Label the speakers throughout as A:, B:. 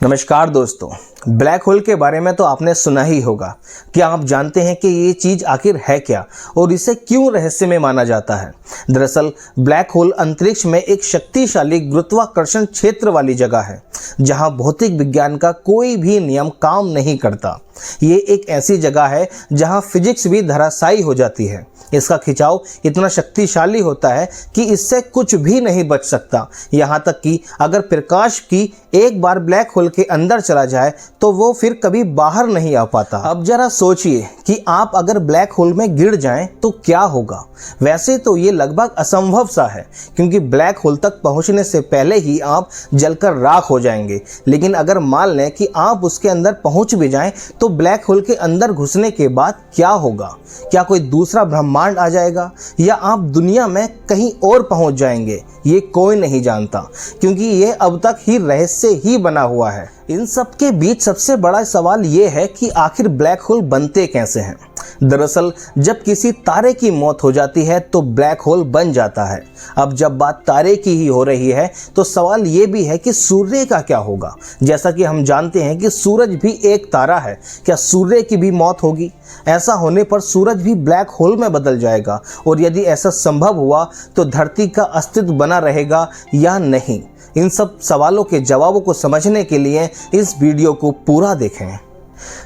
A: नमस्कार दोस्तों, black hole के बारे में तो आपने सुना ही होगा। क्या आप जानते हैं कि ये चीज़ आखिर है क्या और इसे क्यों रहस्यमय माना जाता है? दरअसल ब्लैक होल अंतरिक्ष में एक शक्तिशाली गुरुत्वाकर्षण क्षेत्र वाली जगह है जहां भौतिक विज्ञान का कोई भी नियम काम नहीं करता। ये एक ऐसी जगह है जहां फिजिक्स भी धराशायी हो जाती है। इसका खिंचाव इतना शक्तिशाली होता है कि इससे कुछ भी नहीं बच सकता। यहाँ तक कि अगर प्रकाश की एक बार ब्लैक होल के अंदर चला जाए तो वो फिर कभी बाहर नहीं आ पाता। अब जरा सोचिए कि आप अगर ब्लैक होल में गिर जाएं तो क्या होगा। वैसे तो ये लगभग असंभव सा है, क्योंकि ब्लैक होल तक पहुंचने से पहले ही आप जलकर राख हो जाएंगे। लेकिन अगर मान लें कि आप उसके अंदर पहुंच भी जाएं तो ब्लैक होल के अंदर घुसने के बाद क्या होगा? क्या कोई दूसरा ब्रह्मांड आ जाएगा या आप दुनिया में कहीं और पहुंच जाएंगे? ये कोई नहीं जानता, क्योंकि ये अब तक ही रहस्य ही बना हुआ है। इन सब के बीच सबसे बड़ा सवाल ये है कि आखिर ब्लैक होल बनते कैसे हैं। दरअसल जब किसी तारे की मौत हो जाती है तो ब्लैक होल बन जाता है। अब जब बात तारे की ही हो रही है तो सवाल ये भी है कि सूर्य का क्या होगा। जैसा कि हम जानते हैं कि सूरज भी एक तारा है, क्या सूर्य की भी मौत होगी? ऐसा होने पर सूरज भी ब्लैक होल में बदल जाएगा, और यदि ऐसा संभव हुआ तो धरती का अस्तित्व बना रहेगा या नहीं? इन सब सवालों के जवाबों को समझने के लिए इस वीडियो को पूरा देखें।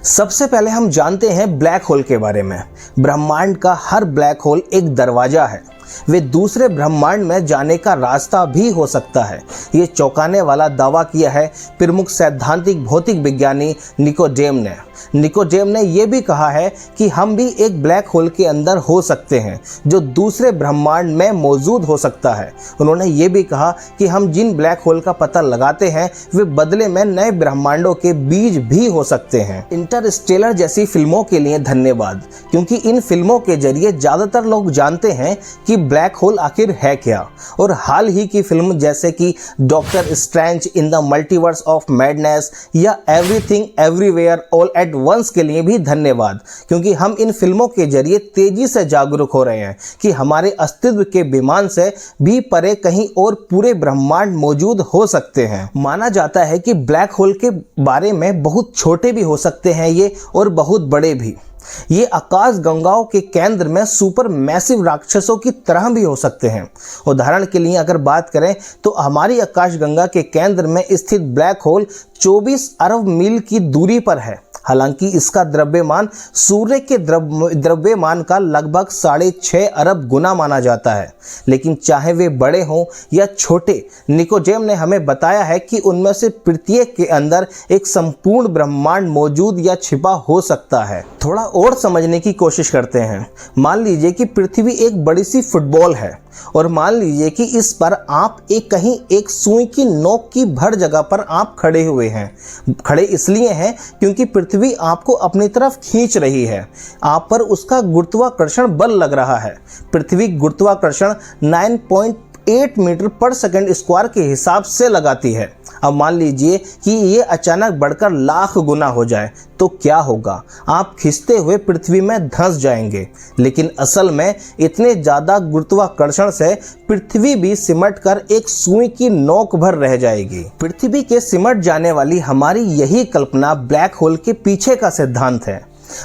A: सबसे पहले हम जानते हैं ब्लैक होल के बारे में। ब्रह्मांड का हर ब्लैक होल एक दरवाजा है। वे दूसरे ब्रह्मांड में जाने का रास्ता भी हो सकता है। ये चौंकाने वाला दावा किया है प्रमुख सैद्धांतिक भौतिक विज्ञानी निकोडेम ने यह भी कहा है कि हम भी एक ब्लैक होल के अंदर हो सकते हैं जो दूसरे ब्रह्मांड में मौजूद हो सकता है। उन्होंने ये भी कहा कि हम जिन ब्लैक होल का पता लगाते हैं वे बदले में नए ब्रह्मांडों के बीज भी हो सकते हैं। इंटरस्टेलर जैसी फिल्मों के लिए धन्यवाद, क्योंकि इन फिल्मों के जरिए ज़्यादातर लोग जानते हैं कि ब्लैक होल आखिर है क्या। और हाल ही की फिल्म जैसे कि Doctor Strange in the Multiverse of Madness या Everything Everywhere All at Once के लिए भी धन्यवाद, क्योंकि हम इन फिल्मों के जरिए तेजी से जागरूक हो रहे हैं कि हमारे अस्तित्व के विमान से भी परे कहीं और पूरे ब्रह्मांड मौजूद हो सकते हैं। माना जाता है कि ब्लैक होल के बारे में बहुत छोटे भी हो सकते हैं ये, और बहुत बड़े भी। ये आकाश गंगाओं के केंद्र में सुपर मैसिव राक्षसों की तरह भी हो सकते हैं। उदाहरण के लिए अगर बात करें तो हमारी आकाश गंगा के केंद्र में स्थित ब्लैक होल 24 अरब मील की दूरी पर है। हालांकि इसका द्रव्यमान सूर्य के द्रव्यमान का लगभग 6.5 अरब गुना माना जाता है। लेकिन चाहे वे बड़े हों या छोटे, निकोडेम ने हमें बताया है कि उनमें से प्रत्येक के अंदर एक संपूर्ण ब्रह्मांड मौजूद या छिपा हो सकता है। थोड़ा और समझने की कोशिश करते हैं। मान लीजिए कि पृथ्वी एक बड़ी सी फुटबॉल है, और मान लीजिए कि इस पर आप कहीं एक सुई की नोक की भर जगह पर आप खड़े हुए हैं। खड़े इसलिए हैं क्योंकि पृथ्वी आपको अपनी तरफ खींच रही है। आप पर उसका गुरुत्वाकर्षण बल लग रहा है। पृथ्वी गुरुत्वाकर्षण 9.8 मीटर पर सेकंड स्क्वायर के हिसाब से लगाती है। अब मान लीजिए कि ये अचानक बढ़कर लाख गुना हो जाए तो क्या होगा? आप खिंचते हुए पृथ्वी में धंस जाएंगे। लेकिन असल में इतने ज़्यादा गुरुत्वाकर्षण से पृथ्वी भी सिमट कर एक सुई की नोक भर रह जाएगी। पृथ्वी के सिमट जाने वाली हमारी यही कल्पना ब्लैक होल के पीछे का सिद्धांत है।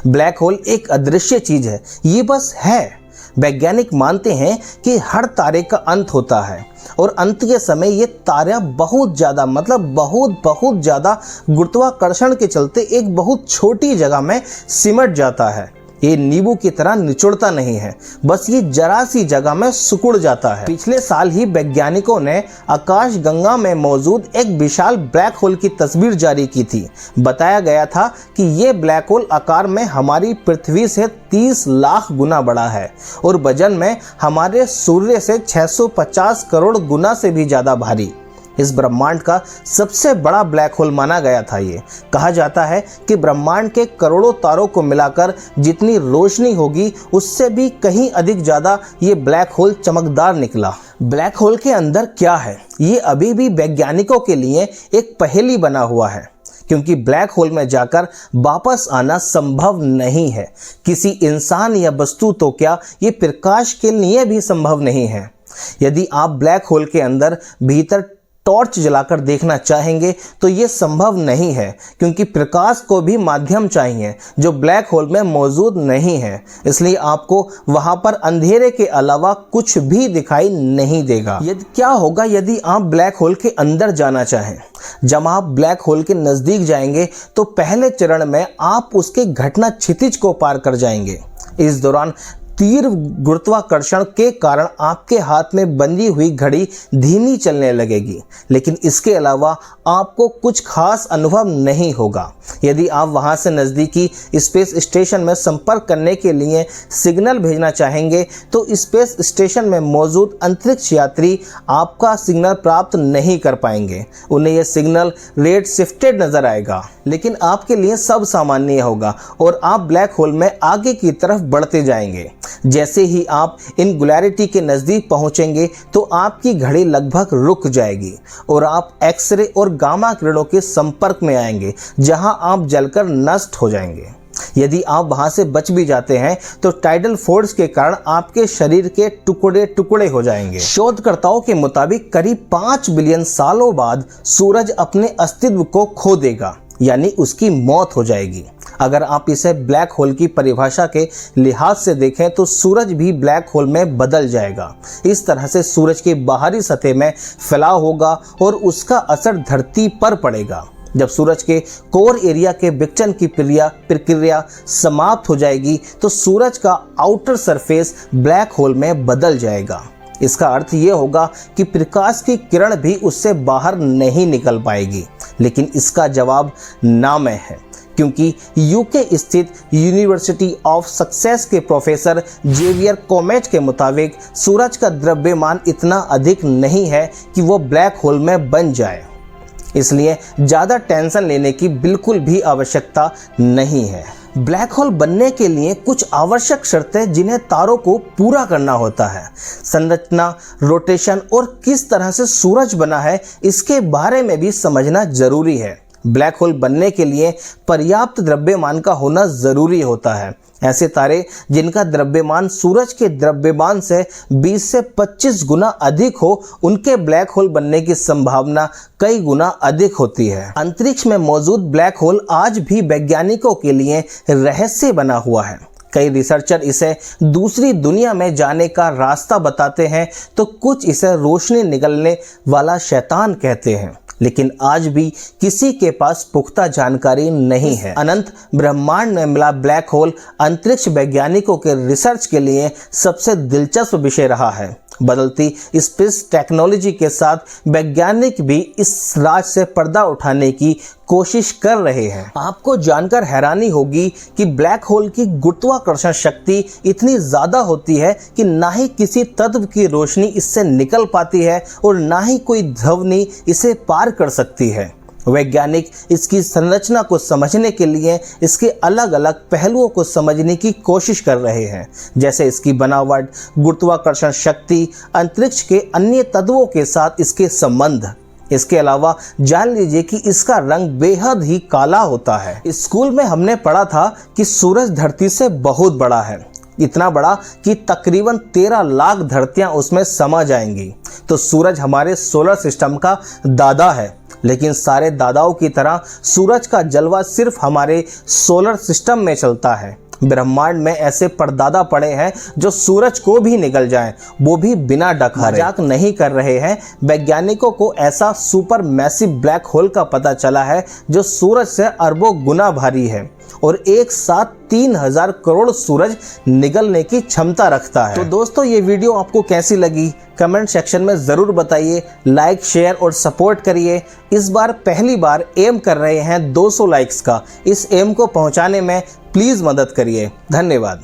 A: ब्लैक होल एक अदृश्य चीज है, ये बस है। वैज्ञानिक मानते हैं कि हर तारे का अंत होता है, और अंत के समय ये तारा बहुत ज़्यादा बहुत ज़्यादा गुरुत्वाकर्षण के चलते एक बहुत छोटी जगह में सिमट जाता है। ये नींबू की तरह निचोड़ता नहीं है, बस ये जरा सी जगह में सिकुड़ जाता है। पिछले साल ही वैज्ञानिकों ने आकाश गंगा में मौजूद एक विशाल ब्लैक होल की तस्वीर जारी की थी। बताया गया था कि ये ब्लैक होल आकार में हमारी पृथ्वी से 30 लाख गुना बड़ा है, और वजन में हमारे सूर्य से 650 करोड़ गुना से भी ज़्यादा भारी। इस ब्रह्मांड का सबसे बड़ा ब्लैक होल माना गया था। ये कहा जाता है कि ब्रह्मांड के करोड़ों तारों को मिलाकर जितनी रोशनी होगी उससे भी कहीं अधिक ज़्यादा ये ब्लैक होल चमकदार निकला। ब्लैक होल के अंदर क्या है, ये अभी भी वैज्ञानिकों के लिए एक पहेली बना हुआ है, क्योंकि ब्लैक होल में जाकर वापस आना संभव नहीं है। किसी इंसान या वस्तु तो क्या, ये प्रकाश के लिए भी संभव नहीं है। यदि आप ब्लैक होल के अंदर भीतर टॉर्च जलाकर देखना चाहेंगे तो ये संभव नहीं है, क्योंकि प्रकाश को भी माध्यम चाहिए जो ब्लैक होल में मौजूद नहीं है। इसलिए आपको वहां पर अंधेरे के अलावा कुछ भी दिखाई नहीं देगा। यदि क्या होगा यदि आप ब्लैक होल के अंदर जाना चाहें? जब आप ब्लैक होल के नजदीक जाएंगे तो पहले चरण में आप उसके घटना क्षितिज को पार कर जाएंगे। इस दौरान तीव्र गुरुत्वाकर्षण के कारण आपके हाथ में बंधी हुई घड़ी धीमी चलने लगेगी, लेकिन इसके अलावा आपको कुछ खास अनुभव नहीं होगा। यदि आप वहां से नज़दीकी स्पेस स्टेशन में संपर्क करने के लिए सिग्नल भेजना चाहेंगे तो स्पेस स्टेशन में मौजूद अंतरिक्ष यात्री आपका सिग्नल प्राप्त नहीं कर पाएंगे। उन्हें यह सिग्नल रेड शिफ्टेड नजर आएगा, लेकिन आपके लिए सब सामान्य होगा और आप ब्लैक होल में आगे की तरफ बढ़ते जाएंगे। जैसे ही आप इंगुलैरिटी के नज़दीक पहुंचेंगे तो आपकी घड़ी लगभग रुक जाएगी और आप एक्सरे और गामा किरणों के संपर्क में आएंगे, जहां आप जलकर नष्ट हो जाएंगे। यदि आप वहां से बच भी जाते हैं तो टाइडल फोर्स के कारण आपके शरीर के टुकड़े टुकड़े हो जाएंगे। शोधकर्ताओं के मुताबिक करीब 5 बिलियन सालों बाद सूरज अपने अस्तित्व को खो देगा, यानी उसकी मौत हो जाएगी। अगर आप इसे ब्लैक होल की परिभाषा के लिहाज से देखें तो सूरज भी ब्लैक होल में बदल जाएगा। इस तरह से सूरज की बाहरी सतह में फैलाव होगा और उसका असर धरती पर पड़ेगा। जब सूरज के कोर एरिया के विकचन की प्रक्रिया समाप्त हो जाएगी तो सूरज का आउटर सरफेस ब्लैक होल में बदल जाएगा। इसका अर्थ ये होगा कि प्रकाश की किरण भी उससे बाहर नहीं निकल पाएगी, लेकिन इसका जवाब ना में है, क्योंकि यूके स्थित यूनिवर्सिटी ऑफ ससेक्स के प्रोफेसर जेवियर कोमेट के मुताबिक सूरज का द्रव्यमान इतना अधिक नहीं है कि वो ब्लैक होल में बन जाए। इसलिए ज़्यादा टेंशन लेने की बिल्कुल भी आवश्यकता नहीं है। ब्लैक होल बनने के लिए कुछ आवश्यक शर्तें जिन्हें तारों को पूरा करना होता है। संरचना, रोटेशन और किस तरह से सूरज बना है, इसके बारे में भी समझना जरूरी है। ब्लैक होल बनने के लिए पर्याप्त द्रव्यमान का होना जरूरी होता है। ऐसे तारे जिनका द्रव्यमान सूरज के द्रव्यमान से 20 से 25 गुना अधिक हो, उनके ब्लैक होल बनने की संभावना कई गुना अधिक होती है। अंतरिक्ष में मौजूद ब्लैक होल आज भी वैज्ञानिकों के लिए रहस्य बना हुआ है। कई रिसर्चर इसे दूसरी दुनिया में जाने का रास्ता बताते हैं तो कुछ इसे रोशनी निकलने वाला शैतान कहते हैं, लेकिन आज भी किसी के पास पुख्ता जानकारी नहीं है। अनंत ब्रह्मांड में मिला ब्लैक होल अंतरिक्ष वैज्ञानिकों के रिसर्च के लिए सबसे दिलचस्प विषय रहा है। बदलती स्पेस टेक्नोलॉजी के साथ वैज्ञानिक भी इस राज से पर्दा उठाने की कोशिश कर रहे हैं। आपको जानकर हैरानी होगी कि ब्लैक होल की गुरुत्वाकर्षण शक्ति इतनी ज़्यादा होती है कि ना ही किसी तत्व की रोशनी इससे निकल पाती है और ना ही कोई ध्वनि इसे पार कर सकती है। वैज्ञानिक इसकी संरचना को समझने के लिए इसके अलग अलग पहलुओं को समझने की कोशिश कर रहे हैं, जैसे इसकी बनावट, गुरुत्वाकर्षण शक्ति, अंतरिक्ष के अन्य तत्वों के साथ इसके संबंध। इसके अलावा जान लीजिए कि इसका रंग बेहद ही काला होता है। स्कूल में हमने पढ़ा था कि सूरज धरती से बहुत बड़ा है, इतना बड़ा कि तकरीबन 13 लाख धरतियां उसमें समा जाएंगी। तो सूरज हमारे सोलर सिस्टम का दादा है, लेकिन सारे दादाओं की तरह सूरज का जलवा सिर्फ हमारे सोलर सिस्टम में चलता है। ब्रह्मांड में ऐसे परदादा पड़े हैं जो सूरज को भी निकल जाएं, वो भी बिना डकार। मजाक नहीं कर रहे हैं। वैज्ञानिकों को ऐसा सुपर मैसिव ब्लैक होल का पता चला है जो सूरज से अरबों गुना भारी है और एक साथ 3000 करोड़ सूरज निगलने की क्षमता रखता है। तो दोस्तों, ये वीडियो आपको कैसी लगी कमेंट सेक्शन में ज़रूर बताइए। लाइक, शेयर और सपोर्ट करिए। इस बार पहली बार एम कर रहे हैं 200 लाइक्स का। इस एम को पहुंचाने में प्लीज़ मदद करिए। धन्यवाद।